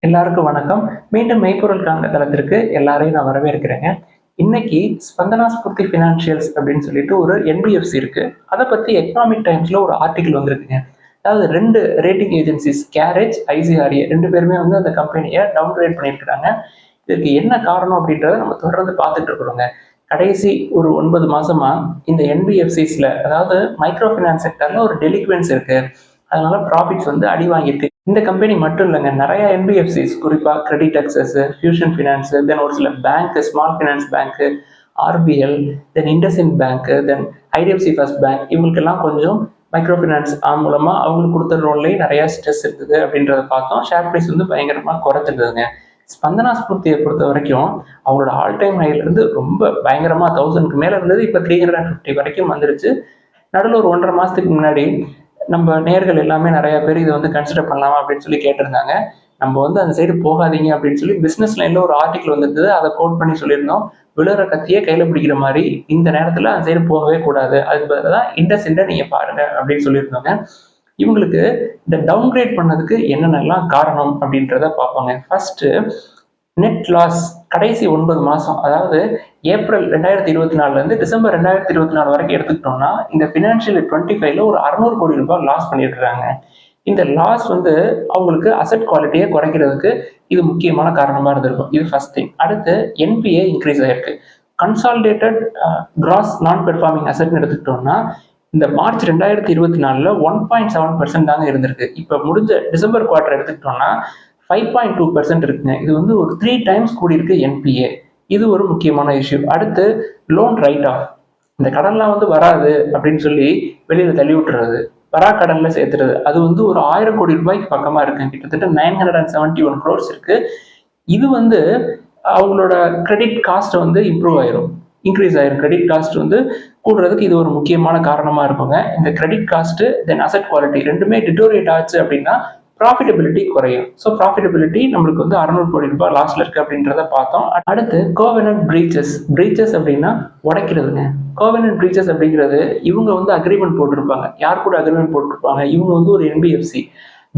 எல்லாருக்கும் வணக்கம். மீண்டும் மெய்ப்பொருள் காண்க தளத்திற்கு எல்லாரையும் நான் வரவேற்கிறேங்க. இன்னைக்கு ஸ்பந்தனா ஸ்பூர்த்தி ஃபினான்ஷியல்ஸ் அப்படின்னு சொல்லிட்டு ஒரு என்பிஎஃப்சி இருக்கு. அதை பத்தி எக்கனாமிக் டைம்ஸ்ல ஒரு ஆர்டிகிள் வந்திருக்குங்க. அதாவது 2 ரேட்டிங் ஏஜென்சிஸ் கேரேஜ், ஐசிஆர்ஏ 2 பேருமே வந்து அந்த கம்பெனியை டவுன் கிரேட் பண்ணியிருக்கிறாங்க. இதுக்கு என்ன காரணம் அப்படின்றத நம்ம தொடர்ந்து பார்த்துட்டு இருக்கிறோங்க. கடைசி ஒரு 9 மாசமா இந்த என்பிஎஃப்சிஸ்ல அதாவது மைக்ரோ ஃபினான்ஸ் செக்டர்ல ஒரு டெலிக்வென்ஸ் இருக்கு. அதனால ப்ராஃபிட்ஸ் வந்து அடி வாங்கியிருக்கு. இந்த கம்பெனி மட்டும் இல்லைங்க, நிறைய என்பிஎஃப்சிஸ் குறிப்பாக Credit Access, Fusion Finance, then ஒரு சில bank, small finance bank, RBL, then IndusInd bank, then IDFC first bank, இவங்களுக்கெல்லாம் கொஞ்சம் மைக்ரோ ஃபினான்ஸ் மூலமா அவங்களுக்கு கொடுத்த ரோல்லேயே நிறைய ஸ்ட்ரெஸ் இருக்குது அப்படின்றத பார்த்தோம். ஷேர் ப்ரைஸ் வந்து பயங்கரமாக குறைச்சிருந்ததுங்க. ஸ்பந்தனா ஸ்பூர்த்தியை பொறுத்த வரைக்கும் அவங்களோட ஆல் டைம் ஹைல இருந்து ரொம்ப பயங்கரமா 1000க்கு மேல இருந்தது. இப்போ 350 வரைக்கும் வந்துருச்சு. நடுவில் ஒரு 1.5 மாசத்துக்கு முன்னாடி நம்ம நேர்கள் எல்லாமே நிறைய பேர் இதை வந்து கன்சிடர் பண்ணலாமா அப்படின்னு சொல்லி கேட்டிருந்தாங்க. நம்ம வந்து அந்த சைடு போகாதீங்க அப்படின்னு சொல்லி பிசினஸ் லைன்ல ஒரு ஆர்டிகல் வந்திருந்தது. அதை கோட் பண்ணி சொல்லியிருந்தோம். விழுற கத்தியே கையில பிடிக்கிற மாதிரி இந்த நேரத்துல அந்த சைடு போகவே கூடாது. அதுக்கு பதிலாக தான் இண்டஸ்இண்டை நீங்க பாருங்க அப்படின்னு சொல்லியிருந்தாங்க. இவங்களுக்கு இந்த டவுன் கிரேட் பண்ணதுக்கு என்னென்னலாம் காரணம் அப்படின்றத பார்ப்பாங்க. ஃபர்ஸ்ட் நெட் லாஸ் கடைசி 9 மாசம், அதாவது ஏப்ரல் 2024 இருந்து டிசம்பர் 2024 வரைக்கும் எடுத்துக்கிட்டோம்னா இந்த ஃபினான்ஷியல் 25ல ஒரு 600 கோடி ரூபாய் லாஸ் பண்ணியிருக்கிறாங்க. இந்த லாஸ் வந்து அவங்களுக்கு அசெட் குவாலிட்டியை குறைக்கிறதுக்கு இது முக்கியமான காரணமா இருந்திருக்கும். இது ஃபர்ஸ்ட் திங். அடுத்து என்பிஏ இன்க்ரீஸ் ஆயிருக்கு. கன்சாலிடேட்டட் கிராஸ் நான் பெர்ஃபார்மிங் அசெட்னு எடுத்துக்கிட்டோம்னா இந்த மார்ச் 2024ல 1.7% தாங்க இருந்திருக்கு. இப்போ முடிஞ்ச டிசம்பர் குவார்டர் எடுத்துக்கிட்டோம்னா 5.2% இருக்குங்க. இது வந்து ஒரு 3 டைம்ஸ் கூடி இருக்கு என்பிஏ. இது ஒரு முக்கியமான இஷ்யூ. அடுத்து லோன் ரைட் ஆஃப். இந்த கடன்லாம் வந்து வராது அப்படின்னு சொல்லி வெளியில தள்ளி விட்டுறது, வரா கடன்ல சேர்த்துறது, அது வந்து ஒரு 1000 கோடி ரூபாய்க்கு பக்கமா இருக்கு. கிட்டத்தட்ட 971 crores இருக்கு. இது வந்து அவங்களோட கிரெடிட் காஸ்ட் வந்து இம்ப்ரூவ் ஆயிரும், இன்க்ரீஸ் ஆயிரும். கிரெடிட் காஸ்ட் வந்து கூடுறதுக்கு இது ஒரு முக்கியமான காரணமா இருக்குங்க. இந்த கிரெடிட் காஸ்ட் தென் அசெட் குவாலிட்டி ரெண்டுமே டிட்டோரியேட் ஆச்சு அப்படின்னா ப்ராஃபிட்டபிலிட்டி குறையும். ஸோ ப்ராஃபிட்டபிலிட்டி நம்மளுக்கு வந்து 600 கோடி ரூபாய் லாஸ்ல இருக்கு அப்படின்றத பார்த்தோம். அடுத்து கோவெனன்ட் பிரீச்சஸ். பிரீச்சஸ் அப்படின்னா உடைக்கிறதுங்க. கோவெனன்ட் பிரீச்சஸ் அப்படிங்கிறது இவங்க வந்து அக்ரிமெண்ட் போட்டிருப்பாங்க. யார் கூட அக்ரிமெண்ட் போட்டிருப்பாங்க? இவங்க வந்து ஒரு என்பிஎஃப்சி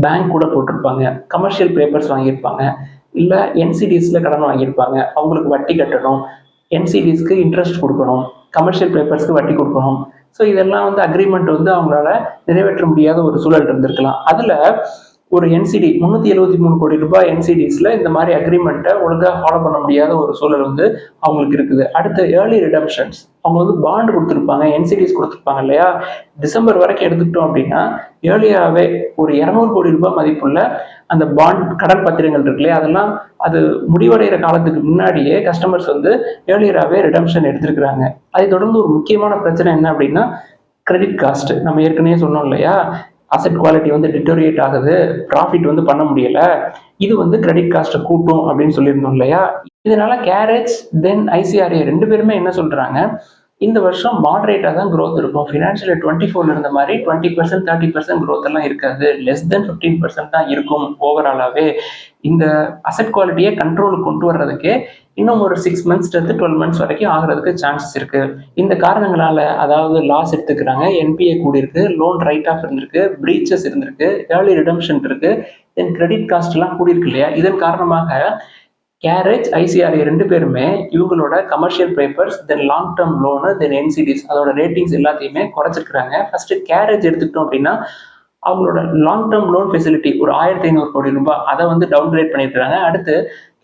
பேங்க் கூட போட்டிருப்பாங்க. கமர்ஷியல் பேப்பர்ஸ் வாங்கியிருப்பாங்க. இல்லை என்சிடிஎஸ்ல கடன் வாங்கியிருப்பாங்க. அவங்களுக்கு வட்டி கட்டணும், என்சிடிஸ்க்கு இன்ட்ரெஸ்ட் கொடுக்கணும், கமர்ஷியல் பேப்பர்ஸ்க்கு வட்டி கொடுக்கணும். ஸோ இதெல்லாம் வந்து அக்ரிமெண்ட் வந்து அவங்களால நிறைவேற்ற முடியாத ஒரு சூழல் இருந்திருக்கலாம். அதுல ஒரு என்சிடி 373 கோடி ரூபாய் என்சிடிஸ்ல இந்த மாதிரி அக்ரிமெண்ட்டை ஒழுங்காக ஃபாலோ பண்ண முடியாத ஒரு சூழல் வந்து அவங்களுக்கு இருக்குது. அடுத்து ஏர்லி ரிடம்ஷன்ஸ். அவங்க வந்து பாண்ட் கொடுத்துருப்பாங்க, என்சிடிஸ் கொடுத்துருப்பாங்க இல்லையா? டிசம்பர் வரைக்கும் எடுத்துக்கிட்டோம் அப்படின்னா ஏர்லியாகவே ஒரு 200 கோடி ரூபாய் மதிப்புள்ள அந்த பாண்ட் கடன் பத்திரங்கள் இருக்கு இல்லையா, அதெல்லாம் அது முடிவடைகிற காலத்துக்கு முன்னாடியே கஸ்டமர்ஸ் வந்து ஏர்லியராகவே ரிடம்ஷன் எடுத்திருக்கிறாங்க. அதை தொடர்ந்து ஒரு முக்கியமான பிரச்சனை என்ன அப்படின்னா கிரெடிட் காஸ்ட். நம்ம ஏற்கனவே சொன்னோம் இல்லையா, அசெட் குவாலிட்டி வந்து டிட்டோரியேட் ஆகுது, ப்ராஃபிட் வந்து பண்ண முடியல, இது வந்து கிரெடிட் காஸ்ட்டை கூட்டும் அப்படின்னு சொல்லியிருந்தோம் இல்லையா. இதனால கேரேஜ் தென் ஐசிஆர்ஏ 2 பேருமே என்ன சொல்றாங்க, இந்த வருஷம் மாடரேட்டாக தான் growth இருக்கும். ஃபினான்ஷியல் 24ல இருந்த மாதிரி 20% 30% growth எல்லாம் இருக்காது, லெஸ் தென் 15% தான் இருக்கும் ஓவராலாவே. இந்த அசெட் குவாலிட்டியை கண்ட்ரோலுக்கு கொண்டு வர்றதுக்கே இன்னும் ஒரு 6 months to 12 months வரைக்கும் ஆகிறதுக்கு சான்சஸ் இருக்கு. இந்த காரணங்களால அதாவது லாஸ் எடுத்துக்கிறாங்க, என்பிஏ கூடியிருக்கு, லோன் ரைட் ஆஃப் இருந்திருக்கு, பிரீச்சஸ் இருந்திருக்கு, ஏர்லி ரிடம்ஷன் இருக்கு, தென் கிரெடிட் காஸ்ட் எல்லாம் கூடியிருக்கு இல்லையா. இதன் காரணமாக கேரேஜ், ஐசிஆர்ஏ 2 பேருமே இவங்களோட கமர்ஷியல் பேப்பர்ஸ் தென் லாங் டேர்ம் லோனு தென் என்சிடிஸ் அதோட ரேட்டிங்ஸ் எல்லாத்தையுமே குறைச்சிருக்கிறாங்க. ஃபர்ஸ்ட் கேரேஜ் எடுத்துக்கிட்டோம் அப்படின்னா அவங்களோட லாங் டேர்ம் லோன் ஃபெசிலிட்டி ஒரு 1500 கோடி ரூபாய் அதை வந்து டவுன் கிரேட் பண்ணியிருக்காங்க. அடுத்து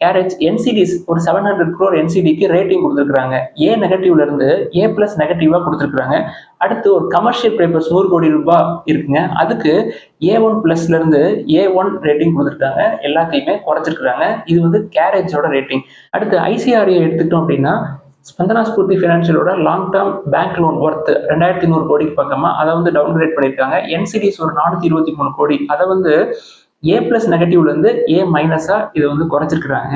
கேரேஜ் என்சிடிஸ் ஒரு 700 crore என்சிடிக்கு ரேட்டிங் கொடுத்துருக்காங்க. ஏ நெகட்டிவ்ல இருந்து ஏ பிளஸ் நெகட்டிவா கொடுத்துருக்காங்க. அடுத்து ஒரு கமர்ஷியல் பேப்பர்ஸ் 100 கோடி ரூபாய் இருக்குங்க, அதுக்கு A1 பிளஸ்ல இருந்து A1 ரேட்டிங் கொடுத்துருக்காங்க. எல்லாத்தையுமே குறைச்சிருக்காங்க. இது வந்து கேரேஜோட ரேட்டிங். அடுத்து ஐசிஆர்ஏ எடுத்துக்கிட்டோம் அப்படின்னா ஸ்பந்தனா ஸ்பூர்த்தி ஃபினான்ஷியலோட long term bank loan worth 2100 கோடிக்கு பக்கமா அதை வந்து டவுன் கிரேட் பண்ணியிருக்காங்க. என்சிடிஸ் ஒரு 423 கோடி அதை வந்து ஏ பிளஸ் நெகட்டிவ்ல இருந்து ஏ மைனஸா இதை வந்து குறைச்சிருக்கிறாங்க.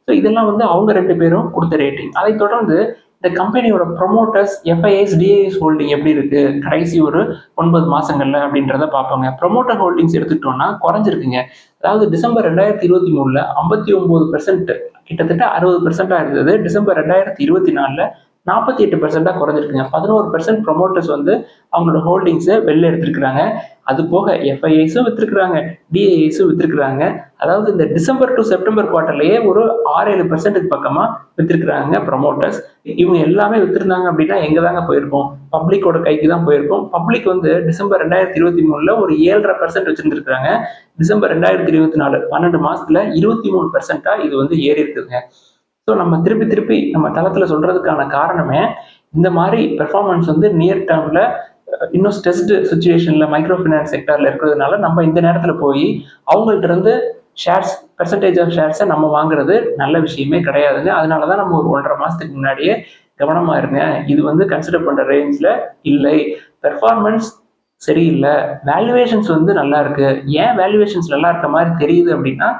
ஸோ இதெல்லாம் வந்து அவங்க 2 பேரும் கொடுத்த ரேட்டிங். அதை தொடர்ந்து இந்த கம்பெனியோட ப்ரொமோட்டர்ஸ் எஃப்ஐஎஸ் டிஐஎஸ் ஹோல்டிங் எப்படி இருக்கு கடைசி ஒரு 9 மாசங்கள்ல அப்படின்றத பார்ப்பாங்க. ப்ரொமோட்டர் ஹோல்டிங்ஸ் எடுத்துக்கிட்டோம்னா குறைஞ்சிருக்குங்க. அதாவது டிசம்பர் 2023ல 59%, கிட்டத்தட்ட 60% இருந்தது. டிசம்பர் 2024ல 48% குறைஞ்சிருக்குங்க. 11% ப்ரொமோட்டர்ஸ் வந்து அவங்களோட ஹோல்டிங்ஸை வெளில எடுத்திருக்கிறாங்க. அது போக எஃப்ஐஐஸும் வித்திருக்கிறாங்க, டிஐஐஸும் வித்திருக்கிறாங்க. அதாவது இந்த டிசம்பர் டு செப்டம்பர் குவார்ட்டர்லயே ஒரு 6-7% பக்கமா வித்திருக்கிறாங்க ப்ரொமோட்டர்ஸ். இவங்க எல்லாமே வித்திருந்தாங்க அப்படின்னா எங்க தாங்க போயிருக்கும்? பப்ளிக்கோட கைக்கு தான் போயிருக்கும். பப்ளிக் வந்து டிசம்பர் 2023ல ஒரு 7.5% வச்சிருந்திருக்காங்க. டிசம்பர் 2024 12 மாசத்துல 23%-ஆ இது வந்து ஏறி இருக்குதுங்க. ஸோ நம்ம திருப்பி திருப்பி நம்ம தளத்துல சொல்றதுக்கான காரணமே இந்த மாதிரி பெர்ஃபார்மன்ஸ் வந்து நியர் டேர்ம்ல இன்னும் ஸ்ட்ரெஸ்டு சுச்சுவேஷன்ல மைக்ரோ ஃபினான்ஸ் செக்டர்ல இருக்கிறதுனால நம்ம இந்த நேரத்துல போய் அவங்கள்ட்ட இருந்து ஷேர்ஸ் பெர்சன்டேஜ் ஆஃப் ஷேர்ஸை நம்ம வாங்குறது நல்ல விஷயமே கிடையாதுங்க. அதனால தான் நம்ம ஒரு 1.5 மாசத்துக்கு முன்னாடியே கவனமா இருங்க. இது வந்து கன்சிடர் பண்ற ரேஞ்ச்ல இல்லை. பெர்ஃபார்மன்ஸ் சரியில்லை, வேல்யூவேஷன்ஸ் வந்து நல்லா இருக்கு. ஏன் வேல்யூவேஷன்ஸ் நல்லா இருக்க மாதிரி தெரியுது அப்படின்னா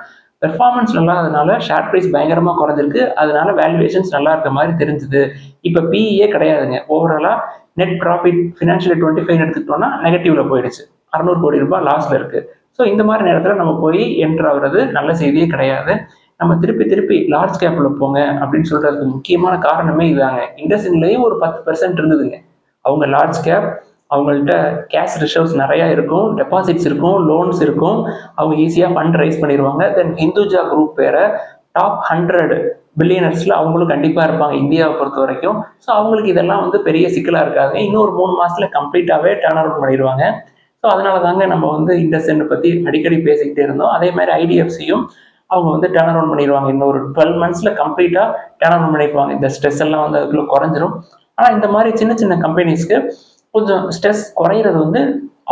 பெர்ஃபார்மன்ஸ் நல்லாதனால ஷேர் பிரைஸ் பயங்கரமா குறைஞ்சிருக்கு. அதனால வேல்யூவேஷன்ஸ் நல்லா இருக்க மாதிரி தெரிஞ்சுது. இப்ப பிஇயே கிடையாதுங்க. ஓவராலா நெட் ப்ராஃபிட் ஃபினான்ஷியல் 25 எடுத்துக்கிட்டோம்னா நெகட்டிவ்ல போயிடுச்சு. 600 கோடி ரூபாய் லாஸ்ல இருக்கு. ஸோ இந்த மாதிரி நேரத்தில் நம்ம போய் என்டர் ஆகுறது நல்ல செய்தியே கிடையாது. நம்ம திருப்பி திருப்பி லார்ஜ் கேப்ல போங்க அப்படின்னு சொல்றதுக்கு முக்கியமான காரணமே இதாங்க. இண்டஸ்இன்லயும் ஒரு 10% இருந்ததுங்க. அவங்க லார்ஜ் கேப், அவங்கள்ட்ட கேஷ் ரிசர்வ்ஸ் நிறைய இருக்கும், டெபாசிட்ஸ் இருக்கும், லோன்ஸ் இருக்கும். அவங்க ஈஸியா ஃபண்ட் ரைஸ் பண்ணிடுவாங்க. தென் ஹிந்துஜா குரூப் வேற டாப் 100 பில்லியனர்ஸ்ல அவங்களும் கண்டிப்பா இருப்பாங்க இந்தியாவை பொறுத்த வரைக்கும். ஸோ அவங்களுக்கு இதெல்லாம் வந்து பெரிய சிக்கலா இருக்காது. இன்னும் ஒரு 3 மாசத்துல கம்ப்ளீட்டாவே டர்ன் அரவுண்ட் பண்ணிடுவாங்க. ஸோ அதனால தாங்க நம்ம வந்து இண்டஸ்இண்ட் பத்தி அடிக்கடி பேசிக்கிட்டே இருந்தோம். அதே மாதிரி ஐடிஎஃப்சியும் அவங்க வந்து டர்ன் அரவுண்ட் பண்ணிடுவாங்க. இன்னும் ஒரு 12 மந்த்ஸ்ல கம்ப்ளீட்டா டர்ன் அரவுண்ட் பண்ணிடுவாங்க. இந்த ஸ்ட்ரெஸ் எல்லாம் வந்து அதுக்குள்ள குறைஞ்சிரும். ஆனா இந்த மாதிரி சின்ன சின்ன கம்பெனிஸ்க்கு கொஞ்சம் ஸ்ட்ரெஸ் குறையிறது வந்து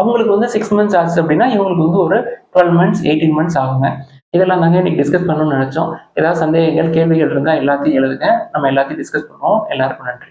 அவங்களுக்கு வந்து 6 மந்த்ஸ் ஆச்சு அப்படின்னா இவங்களுக்கு வந்து ஒரு 12 மந்த்ஸ் 18 மந்த்ஸ் ஆகுங்க. இதெல்லாம் தாங்க இன்னைக்கு டிஸ்கஸ் பண்ணணும்னு நினைச்சோம். ஏதாவது சந்தேகங்கள் கேள்விகள் இருந்தால் எல்லாத்தையும் எழுதுங்க. நம்ம எல்லாத்தையும் டிஸ்கஸ் பண்ணுவோம். எல்லாருக்கும் நன்றி.